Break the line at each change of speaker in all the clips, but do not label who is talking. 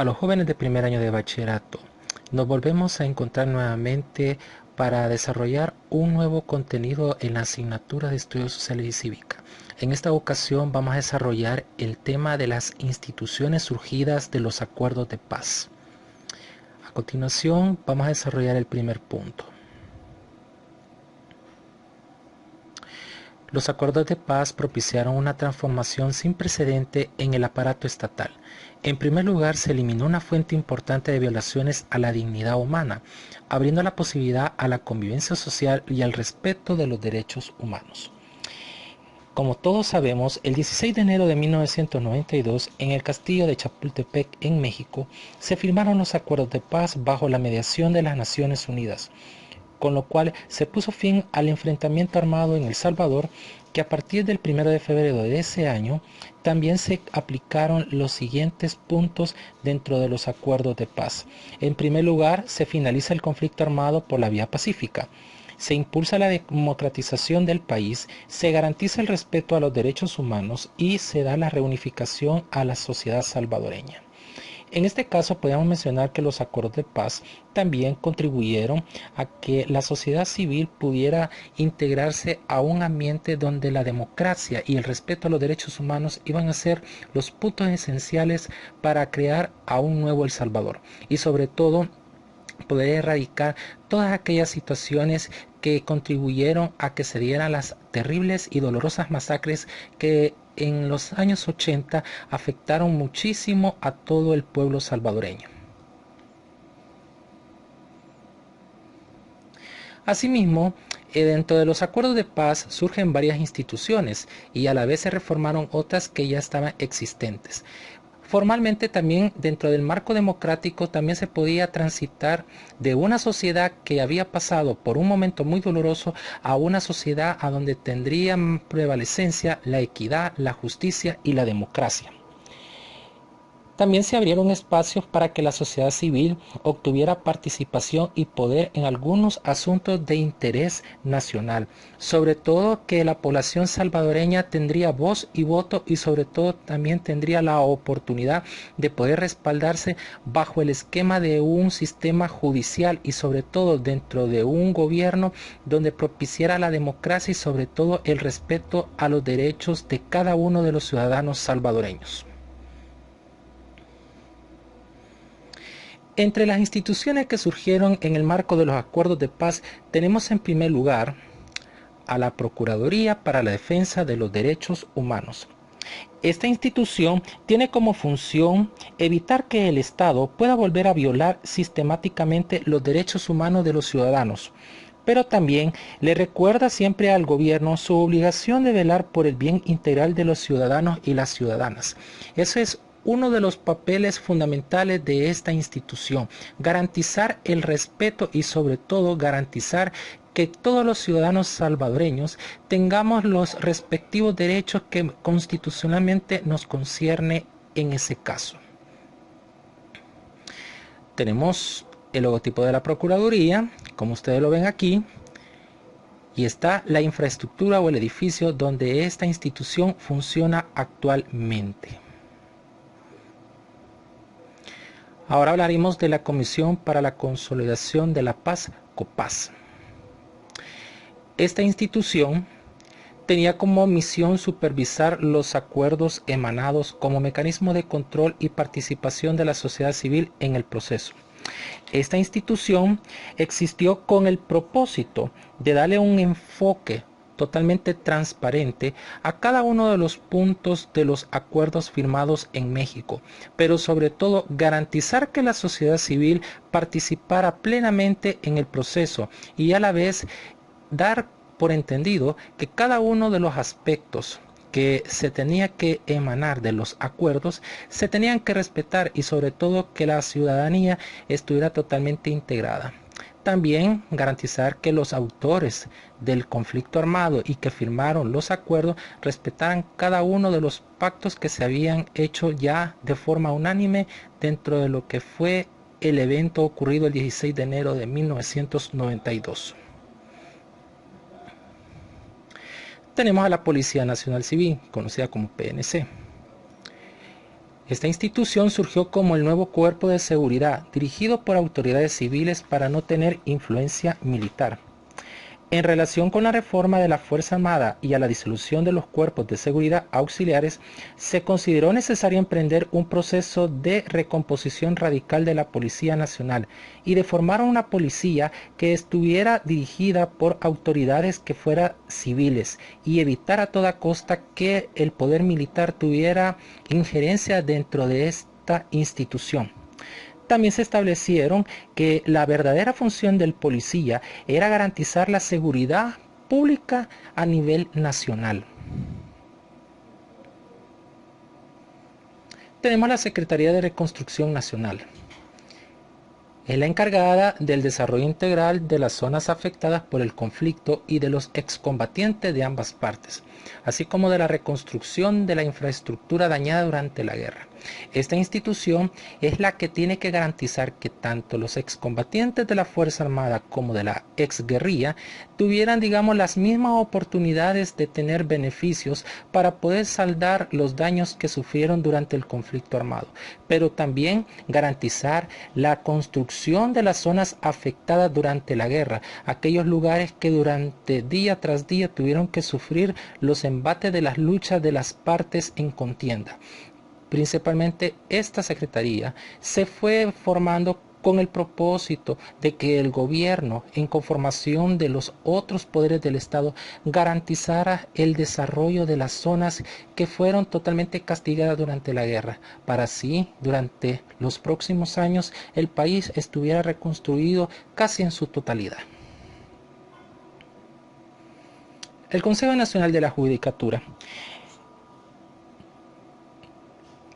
A los jóvenes de primer año de bachillerato, nos volvemos a encontrar nuevamente para desarrollar un nuevo contenido en la asignatura de Estudios Sociales y Cívica. En esta ocasión vamos a desarrollar el tema de las instituciones surgidas de los acuerdos de paz. A continuación vamos a desarrollar el primer punto. Los acuerdos de paz propiciaron una transformación sin precedente en el aparato estatal. En primer lugar, se eliminó una fuente importante de violaciones a la dignidad humana, abriendo la posibilidad a la convivencia social y al respeto de los derechos humanos. Como todos sabemos, el 16 de enero de 1992, en el castillo de Chapultepec, en México, se firmaron los acuerdos de paz bajo la mediación de las Naciones Unidas, con lo cual se puso fin al enfrentamiento armado en El Salvador, que a partir del 1 de febrero de ese año también se aplicaron los siguientes puntos dentro de los acuerdos de paz. En primer lugar, se finaliza el conflicto armado por la vía pacífica. Se impulsa la democratización del país, se garantiza el respeto a los derechos humanos y se da la reunificación a la sociedad salvadoreña. En este caso podemos mencionar que los acuerdos de paz también contribuyeron a que la sociedad civil pudiera integrarse a un ambiente donde la democracia y el respeto a los derechos humanos iban a ser los puntos esenciales para crear a un nuevo El Salvador y sobre todo poder erradicar todas aquellas situaciones que contribuyeron a que se dieran las terribles y dolorosas masacres que en los años 80 afectaron muchísimo a todo el pueblo salvadoreño. Asimismo, dentro de los acuerdos de paz surgen varias instituciones y a la vez se reformaron otras que ya estaban existentes. Formalmente también dentro del marco democrático también se podía transitar de una sociedad que había pasado por un momento muy doloroso a una sociedad a donde tendría prevalecencia la equidad, la justicia y la democracia. También se abrieron espacios para que la sociedad civil obtuviera participación y poder en algunos asuntos de interés nacional. Sobre todo que la población salvadoreña tendría voz y voto y sobre todo también tendría la oportunidad de poder respaldarse bajo el esquema de un sistema judicial y sobre todo dentro de un gobierno donde propiciara la democracia y sobre todo el respeto a los derechos de cada uno de los ciudadanos salvadoreños. Entre las instituciones que surgieron en el marco de los acuerdos de paz tenemos en primer lugar a la Procuraduría para la Defensa de los Derechos Humanos. Esta institución tiene como función evitar que el Estado pueda volver a violar sistemáticamente los derechos humanos de los ciudadanos, pero también le recuerda siempre al gobierno su obligación de velar por el bien integral de los ciudadanos y las ciudadanas. Eso es uno de los papeles fundamentales de esta institución, garantizar el respeto y sobre todo garantizar que todos los ciudadanos salvadoreños tengamos los respectivos derechos que constitucionalmente nos concierne en ese caso. Tenemos el logotipo de la Procuraduría, como ustedes lo ven aquí, y está la infraestructura o el edificio donde esta institución funciona actualmente. Ahora hablaremos de la Comisión para la Consolidación de la Paz, COPAZ. Esta institución tenía como misión supervisar los acuerdos emanados como mecanismo de control y participación de la sociedad civil en el proceso. Esta institución existió con el propósito de darle un enfoque totalmente transparente a cada uno de los puntos de los acuerdos firmados en México, pero sobre todo garantizar que la sociedad civil participara plenamente en el proceso y a la vez dar por entendido que cada uno de los aspectos que se tenía que emanar de los acuerdos se tenían que respetar y sobre todo que la ciudadanía estuviera totalmente integrada. También garantizar que los autores del conflicto armado y que firmaron los acuerdos respetaran cada uno de los pactos que se habían hecho ya de forma unánime dentro de lo que fue el evento ocurrido el 16 de enero de 1992. Tenemos a la Policía Nacional Civil, conocida como PNC. Esta institución surgió como el nuevo cuerpo de seguridad, dirigido por autoridades civiles para no tener influencia militar. En relación con la reforma de la Fuerza Armada y a la disolución de los cuerpos de seguridad auxiliares, se consideró necesario emprender un proceso de recomposición radical de la Policía Nacional y de formar una policía que estuviera dirigida por autoridades que fueran civiles y evitar a toda costa que el poder militar tuviera injerencia dentro de esta institución. También se establecieron que la verdadera función del policía era garantizar la seguridad pública a nivel nacional. Tenemos la Secretaría de Reconstrucción Nacional. Es la encargada del desarrollo integral de las zonas afectadas por el conflicto y de los excombatientes de ambas partes, así como de la reconstrucción de la infraestructura dañada durante la guerra. Esta institución es la que tiene que garantizar que tanto los excombatientes de la Fuerza Armada como de la exguerrilla tuvieran, digamos, las mismas oportunidades de tener beneficios para poder saldar los daños que sufrieron durante el conflicto armado, pero también garantizar la construcción de las zonas afectadas durante la guerra, aquellos lugares que durante día tras día tuvieron que sufrir los embates de las luchas de las partes en contienda. Principalmente esta secretaría se fue formando con el propósito de que el gobierno, en conformación de los otros poderes del Estado, garantizara el desarrollo de las zonas que fueron totalmente castigadas durante la guerra, para así, durante los próximos años, el país estuviera reconstruido casi en su totalidad. El Consejo Nacional de la Judicatura.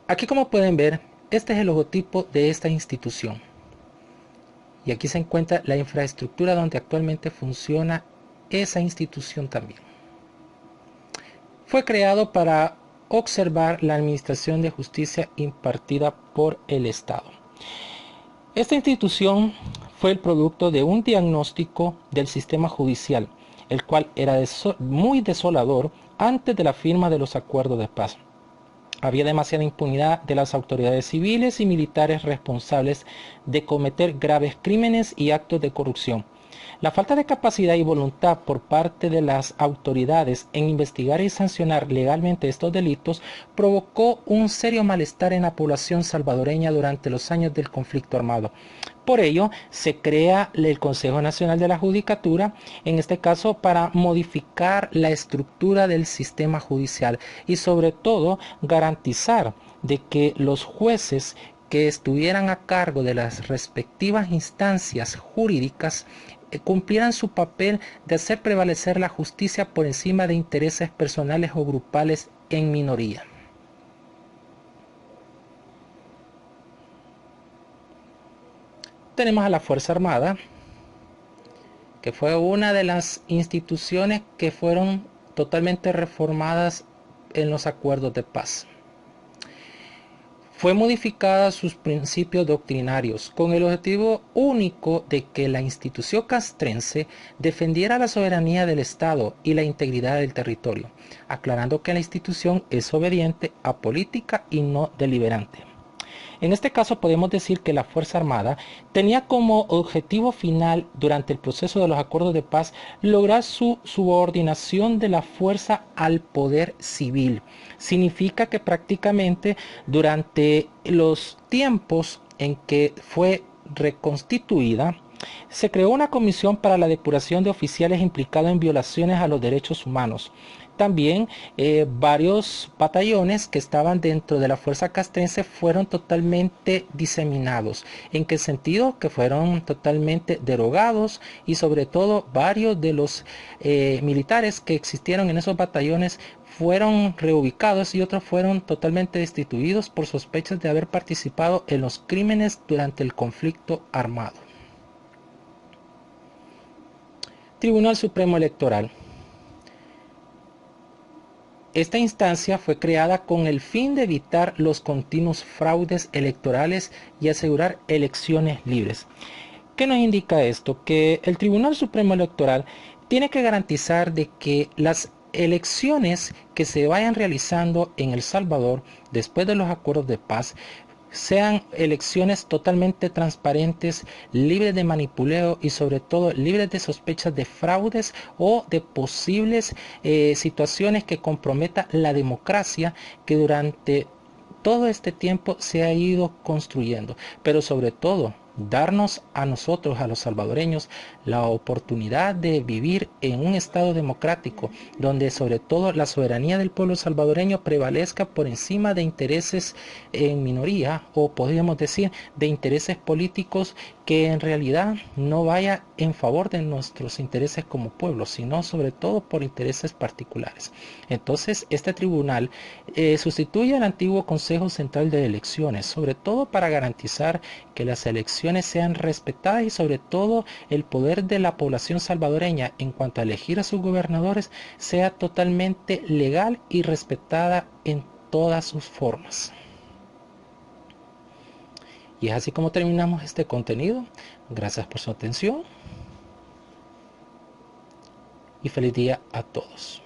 Aquí, como pueden ver, este es el logotipo de esta institución. Y aquí se encuentra la infraestructura donde actualmente funciona esa institución también. Fue creado para observar la administración de justicia impartida por el Estado. Esta institución fue el producto de un diagnóstico del sistema judicial, el cual era muy desolador antes de la firma de los acuerdos de paz. Había demasiada impunidad de las autoridades civiles y militares responsables de cometer graves crímenes y actos de corrupción. La falta de capacidad y voluntad por parte de las autoridades en investigar y sancionar legalmente estos delitos provocó un serio malestar en la población salvadoreña durante los años del conflicto armado. Por ello, se crea el Consejo Nacional de la Judicatura, en este caso para modificar la estructura del sistema judicial y sobre todo garantizar de que los jueces que estuvieran a cargo de las respectivas instancias jurídicas cumplieran su papel de hacer prevalecer la justicia por encima de intereses personales o grupales en minoría. Tenemos a la Fuerza Armada, que fue una de las instituciones que fueron totalmente reformadas en los acuerdos de paz. Fue modificada sus principios doctrinarios con el objetivo único de que la institución castrense defendiera la soberanía del Estado y la integridad del territorio, aclarando que la institución es obediente, apolítica y no deliberante. En este caso podemos decir que la Fuerza Armada tenía como objetivo final durante el proceso de los acuerdos de paz lograr su subordinación de la fuerza al poder civil. Significa que prácticamente durante los tiempos en que fue reconstituida, se creó una comisión para la depuración de oficiales implicados en violaciones a los derechos humanos. También varios batallones que estaban dentro de la fuerza castrense fueron totalmente diseminados. ¿En qué sentido? Que fueron totalmente derogados y sobre todo varios de los militares que existieron en esos batallones fueron reubicados y otros fueron totalmente destituidos por sospechas de haber participado en los crímenes durante el conflicto armado. Tribunal Supremo Electoral. Esta instancia fue creada con el fin de evitar los continuos fraudes electorales y asegurar elecciones libres. ¿Qué nos indica esto? Que el Tribunal Supremo Electoral tiene que garantizar de que las elecciones que se vayan realizando en El Salvador después de los acuerdos de paz sean elecciones totalmente transparentes, libres de manipuleo y sobre todo libres de sospechas de fraudes o de posibles situaciones que comprometan la democracia que durante todo este tiempo se ha ido construyendo, pero sobre todo darnos a nosotros, a los salvadoreños, la oportunidad de vivir en un estado democrático, donde sobre todo la soberanía del pueblo salvadoreño prevalezca por encima de intereses en minoría, o podríamos decir de intereses políticos que en realidad no vaya en favor de nuestros intereses como pueblo, sino sobre todo por intereses particulares. Entonces, este tribunal sustituye al antiguo Consejo Central de Elecciones, sobre todo para garantizar que las elecciones sean respetadas y sobre todo el poder de la población salvadoreña en cuanto a elegir a sus gobernadores sea totalmente legal y respetada en todas sus formas. Y es así como terminamos este contenido. Gracias por su atención y feliz día a todos.